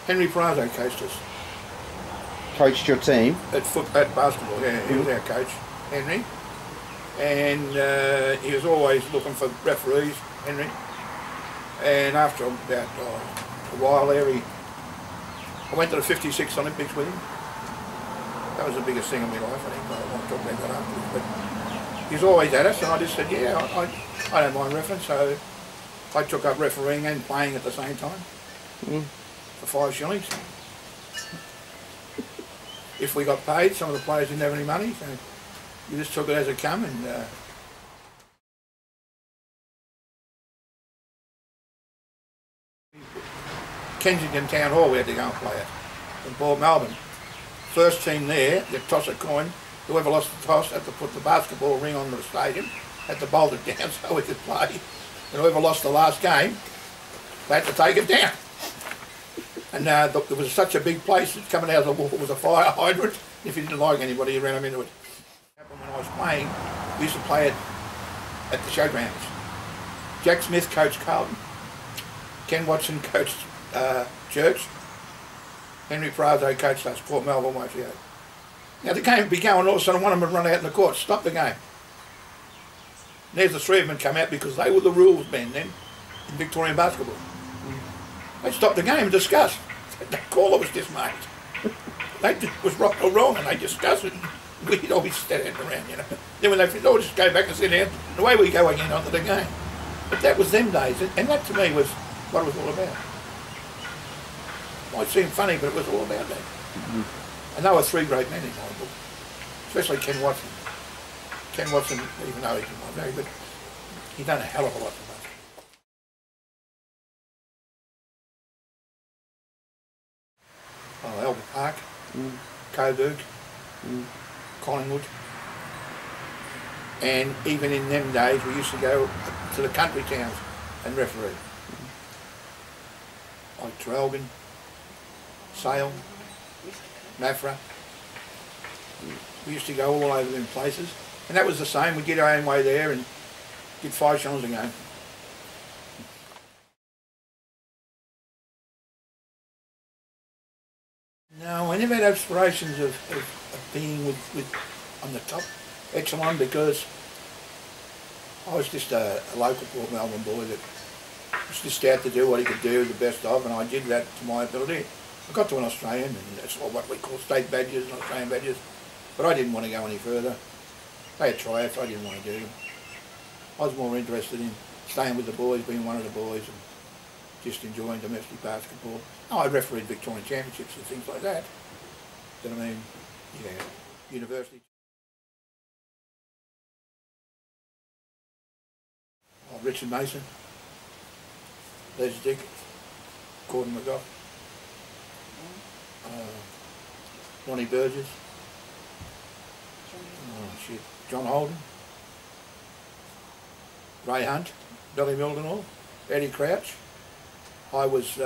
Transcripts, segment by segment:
Henry Prazo coached us. Coached your team? At basketball, yeah. He was our coach, Henry. And he was always looking for referees, Henry. And after about a while there, I went to the 56 Olympics with him. That was the biggest thing in my life, I think. I won't talk about that afterwards. But he was always at us, and I just said, yeah, I don't mind refereeing. So I took up refereeing and playing at the same time for 5 shillings. If we got paid, some of the players didn't have any money, so you just took it as it come. And Kensington Town Hall we had to go and play at, in Port Melbourne. First team there, you toss a coin, whoever lost the toss had to put the basketball ring on the stadium, had to bolt it down so we could play, and whoever lost the last game, they had to take it down. And there was such a big place that coming out of the wall was a fire hydrant. If you didn't like anybody, you ran them into it. When I was playing, we used to play at the showgrounds. Jack Smith coached Carlton. Ken Watson coached Church. Henry Prazo coached us, Port Melbourne, YTO. Now the game would be going, all of a sudden one of them would run out in the court, stop the game. And there's the 3 of them come out because they were the rules men then in Victorian basketball. They stopped the game and discussed. The caller was dismayed. They was right or wrong and they discussed it. And we'd always stand around, you know. Then when they said, oh, just go back and sit down, and away we go again onto the game. But that was them days, and that to me was what it was all about. It might seem funny, but it was all about that. And they were 3 great men in my book, especially Ken Watson. Ken Watson, even though he's my very, but he done a hell of a lot for us. Oh, Albert Park, Coburg, Collingwood, and even in them days we used to go to the country towns and referee. Like Traralgon, Sale, Maffra. We used to go all over them places, and that was the same. We'd get our own way there and get 5 shillings a game. No, I never had aspirations of being on the top echelon because I was just a local Port Melbourne boy that was just out to do what he could do the best of, and I did that to my ability. I got to an Australian, and that's what we call state badges and Australian badges, but I didn't want to go any further. They had tryouts, I didn't want to do them. I was more interested in staying with the boys, being one of the boys, and just enjoying domestic basketball. Oh, I refereed Victorian championships and things like that. But I mean, yeah, university. Oh, Richard Mason, Les Dick, Gordon McGough, Ronnie Burgess, John Holden, Ray Hunt, Billy Mildenhall, Eddie Crouch. I was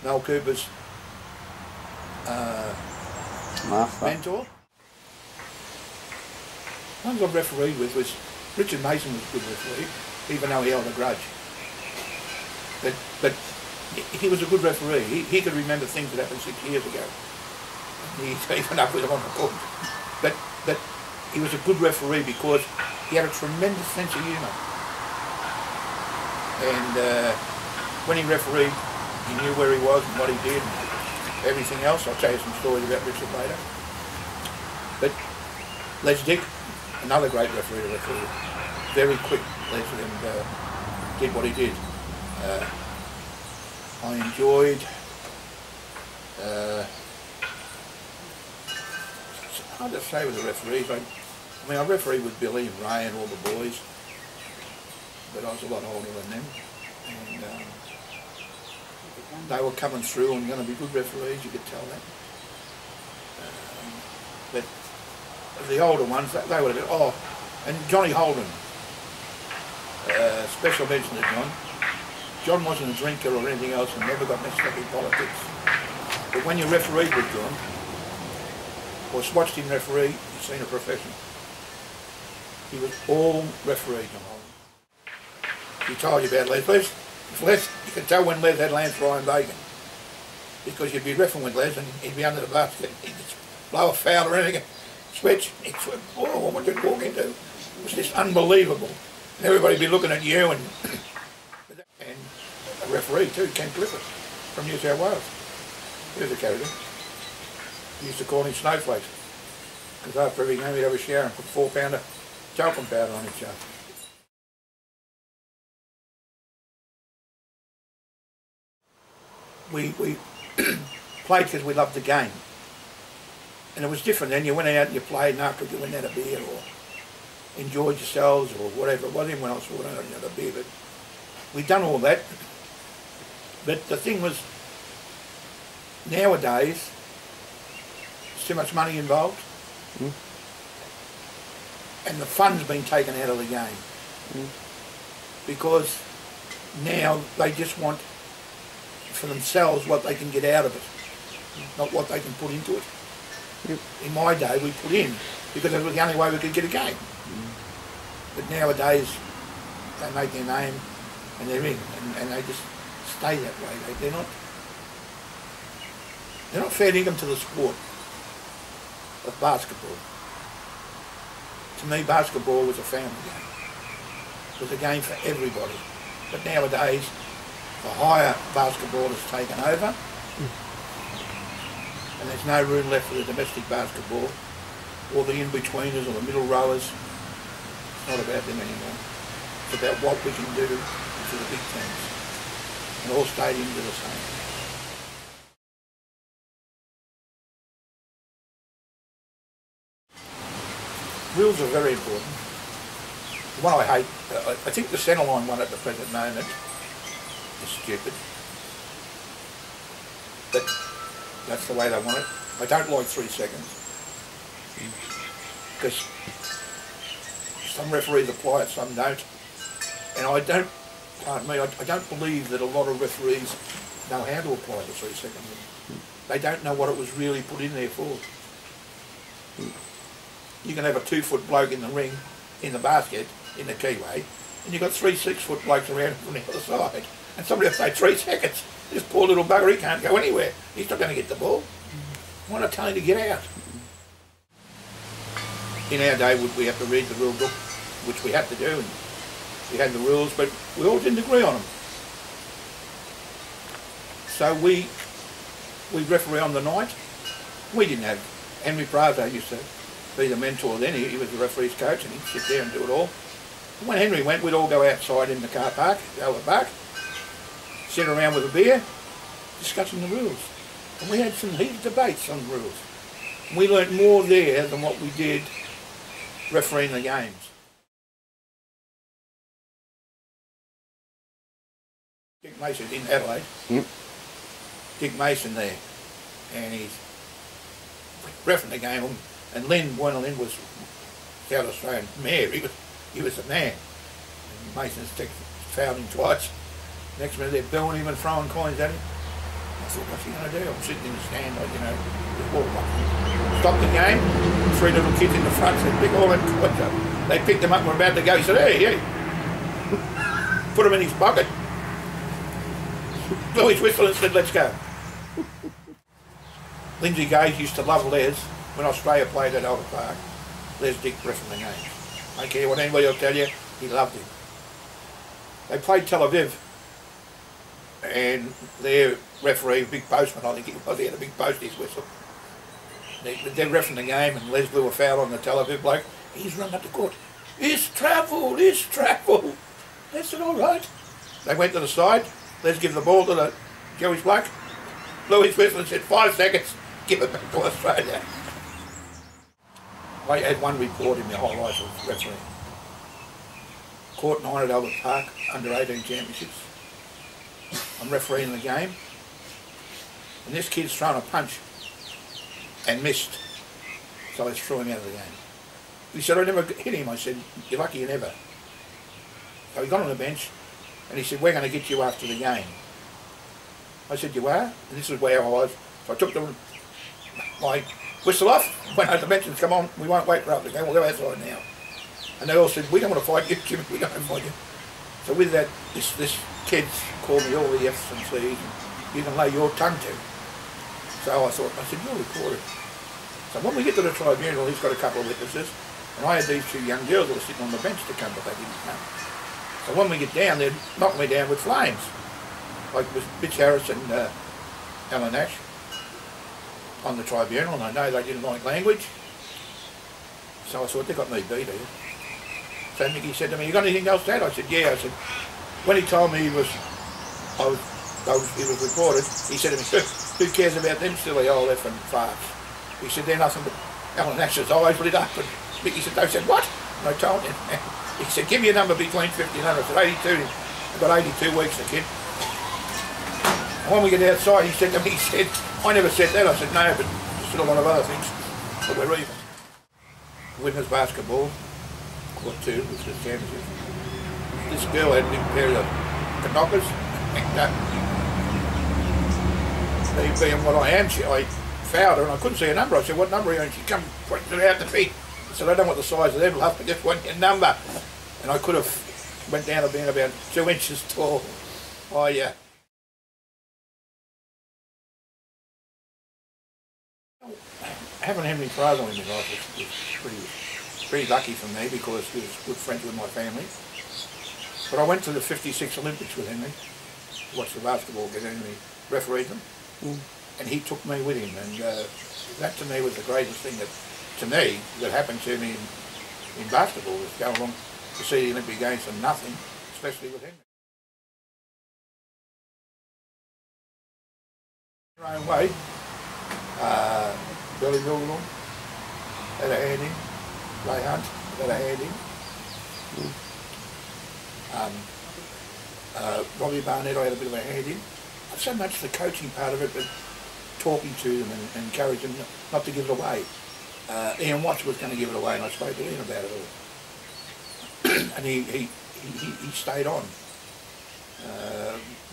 Mel Cooper's mentor. The ones I refereed with was Richard Mason was a good referee, even though he held a grudge. But he was a good referee. He could remember things that happened 6 years ago. He's even up with them on the court. But he was a good referee because he had a tremendous sense of humour. And when he refereed, he knew where he was and what he did and everything else. I'll tell you some stories about Richard later. But Les Dick, another great referee to referee, very quick, Les, and did what he did. I enjoyed it's hard to say with the referees. I mean, I refereed with Billy and Ray and all the boys, but I was a lot older than them, and they were coming through and going to be good referees, you could tell that. But the older ones, they would have been, oh, and Johnny Holden, special mention to John. John wasn't a drinker or anything else and never got mixed up in politics. But when you refereed with John, or watched him referee, you've seen a professional. He was all referee, John Holden. He told you about Les, please. If Les, you can tell when Les had Lance Ryan bacon, because you'd be reffing with Les and he'd be under the basket, he'd just blow a foul or anything, switch, he'd switch, oh, what did you walk into? It was just unbelievable. And everybody'd be looking at you and a referee too, Ken Clifford, from New South Wales. He was a character. We used to call him Snowflakes, because after every game he'd have a shower and put 4-pounder talcum powder on each other. We played because we loved the game. And it was different then. You went out and you played, and after you went out a beer or enjoyed yourselves or whatever it was. Even when I was walking out and had a beer, but we'd done all that. But the thing was, nowadays, there's too much money involved. Mm. And the fun's been taken out of the game. Mm. Because now they just want for themselves what they can get out of it, not what they can put into it. Yep. In my day we put in because it was the only way we could get a game. But nowadays they make their name and they're in, and they just stay that way. They're not fair income to the sport of basketball. To me, basketball was a family game. It was a game for everybody. But nowadays, the higher basketball has taken over, and there's no room left for the domestic basketball, or the in-betweeners, or the middle rowers. It's not about them anymore. It's about what we can do for the big teams. And all stadiums are the same. Rules are very important. The one I hate, I think the centreline one at the present moment is stupid. But that's the way they want it. I don't like 3 seconds. Because some referees apply it, some don't. And I don't, pardon me, I don't believe that a lot of referees know how to apply the 3 seconds. They don't know what it was really put in there for. You can have a 2-foot bloke in the ring, in the basket, in the keyway, and you've got 3 6-foot blokes around from the other side. And somebody will say 3 seconds. This poor little bugger, he can't go anywhere. He's not going to get the ball. Why not tell him to get out? In our day, would we have to read the rule book, which we had to do, and we had the rules, but we all didn't agree on them. So we referee on the night. We didn't have, Henry Prazo used to be the mentor then. He was the referee's coach, and he'd sit there and do it all. And when Henry went, we'd all go outside in the car park, go at the back, sit around with a beer, discussing the rules. And we had some heated debates on rules. And we learnt more there than what we did refereeing the games. Dick Mason in Adelaide. Dick Mason there. And he's refereeing the game. And Lynn was South Australian mayor. He was the man. And Mason's fouled him twice. Next minute they're booing him and throwing coins at him. I thought, what's he going to do? I'm sitting in the stand, like, just walk up. Stopped the game. 3 little kids in the front said, pick all them coins up. They picked them up and were about to go. He said, hey. Put them in his pocket. Blew his whistle and said, let's go. Lindsay Gage used to love Les. When Australia played at Albert Park, Les Dick reffing the games. I don't care what anybody will tell you, he loved him. They played Tel Aviv, and their referee, big postman, I think he was, he had a big post his whistle. They're reffing the game, and Les blew a foul on the Tel Aviv bloke. He's run up the court. It's travel, it's travel. They said, all right. They went to the side. Les give the ball to the Jewish bloke, blew his whistle and said, 5 seconds, give it back to Australia. I had one report in my whole life of refereeing. Court 9 at Albert Park, under-18 championships. I'm refereeing the game, and this kid's thrown a punch and missed, so I threw him out of the game. He said, I never hit him. I said, you're lucky you never. So he got on the bench, and he said, we're going to get you after the game. I said, you are? And this is where I was. So I took my whistle off, went over the bench and said, come on, we won't wait for after the game, we'll go outside now. And they all said, we don't want to fight you, Jimmy, we don't want to fight you. So with that, this kids call me all the F's and C's, and you can lay your tongue to. So I said, you're recorded. So when we get to the tribunal, he's got a couple of witnesses, and I had these two young girls that were sitting on the bench to come, but they didn't come. So when we get down, they'd knock me down with flames, like with Bitch Harris and Alan Nash on the tribunal, and I know they didn't like language. So I thought, they got me beat here. So Mickey said to me, you got anything else to add? I said, yeah. I said, when he told me he was recorded, he said to me, who cares about them silly old F and farts? He said, they're nothing but Alan Nash's eyes lit up. And Mickey said, they said, what? And I told him. He said, give me a number between 50 and 100. I said, 82. I've got 82 weeks, the kid. And when we get outside, he said to me, he said, I never said that. I said, no, but there's still a lot of other things. But we're even. Women's basketball, Court 2, which is championship. This girl had a big pair of knockers. Me being what I am, I fouled her and I couldn't see a number. I said, what number are you? And she come pointing it out to me. I said, I don't want the size of them, love, I just want your number. And I could have went down to being about 2 inches tall. Oh yeah. Having Henry Fraser in my life was pretty lucky for me, because he was good friends with my family. But I went to the 56 Olympics with Henry, watched the basketball get Henry refereed them, and he took me with him, and that to me was the greatest thing that happened to me in basketball, was going along to see the Olympic Games for nothing, especially with Henry. Their own way. Billy Milgrom had a hand in, Ray Hunt had a hand in, Robbie Barnett I had a bit of a hand in. Not so much the coaching part of it, but talking to them and encouraging them not to give it away. Ian Watts was going to give it away, and I spoke to Ian about it all. And he stayed on.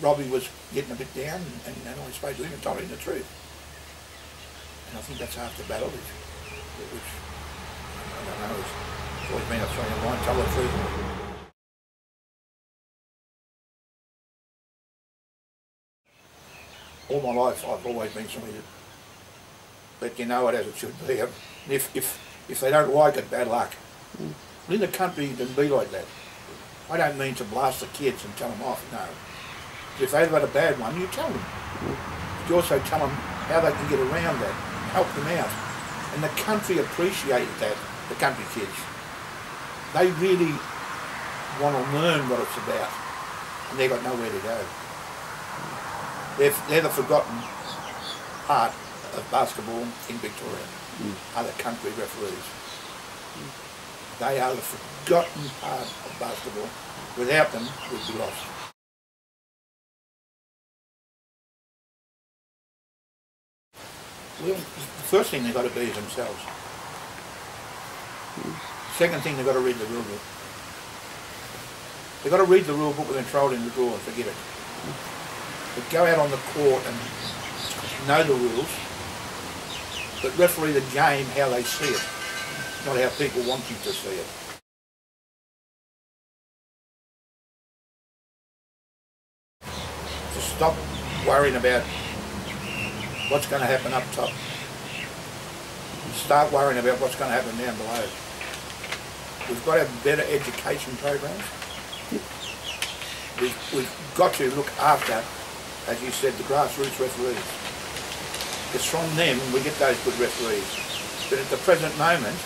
Robbie was getting a bit down, and I spoke to him and told him the truth. And I think that's half the battle, which I don't know, it's always been a thing of mine, tell the truth. All my life I've always been somebody that let you know it as it should be. And if they don't like it, bad luck. But in the country you can be like that. I don't mean to blast the kids and tell them off, no. But if they've had a bad one, you tell them. But you also tell them how they can get around that, help them out. And the country appreciated that, the country kids. They really want to learn what it's about, and they've got nowhere to go. They're the forgotten part of basketball in Victoria, are the country referees. They are the forgotten part of basketball. Without them, we'd be lost. Well, the first thing they've got to be is themselves. Second thing, they've got to read the rule book. They've got to read the rule book and then throw it in the drawer and forget it. But go out on the court and know the rules, but referee the game how they see it, not how people want you to see it. Just stop worrying about what's going to happen up top. Start worrying about what's going to happen down below. We've got to have better education programs. We've got to look after, as you said, the grassroots referees. It's from them we get those good referees. But at the present moment,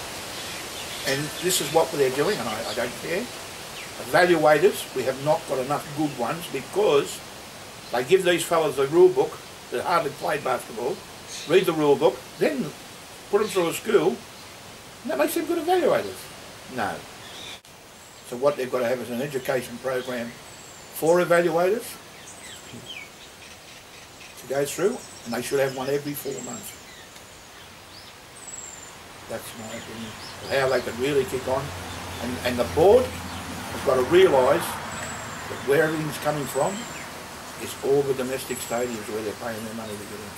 and this is what they're doing, and I don't care, evaluators, we have not got enough good ones, because they give these fellas the rule book that hardly played basketball, read the rule book, then put them through a school, and that makes them good evaluators. No. So what they've got to have is an education program for evaluators to go through, and they should have one every 4 months. That's my opinion of how they can really kick on. And the board has got to realise that where everything's coming from is all the domestic stadiums where they're paying their money to get in.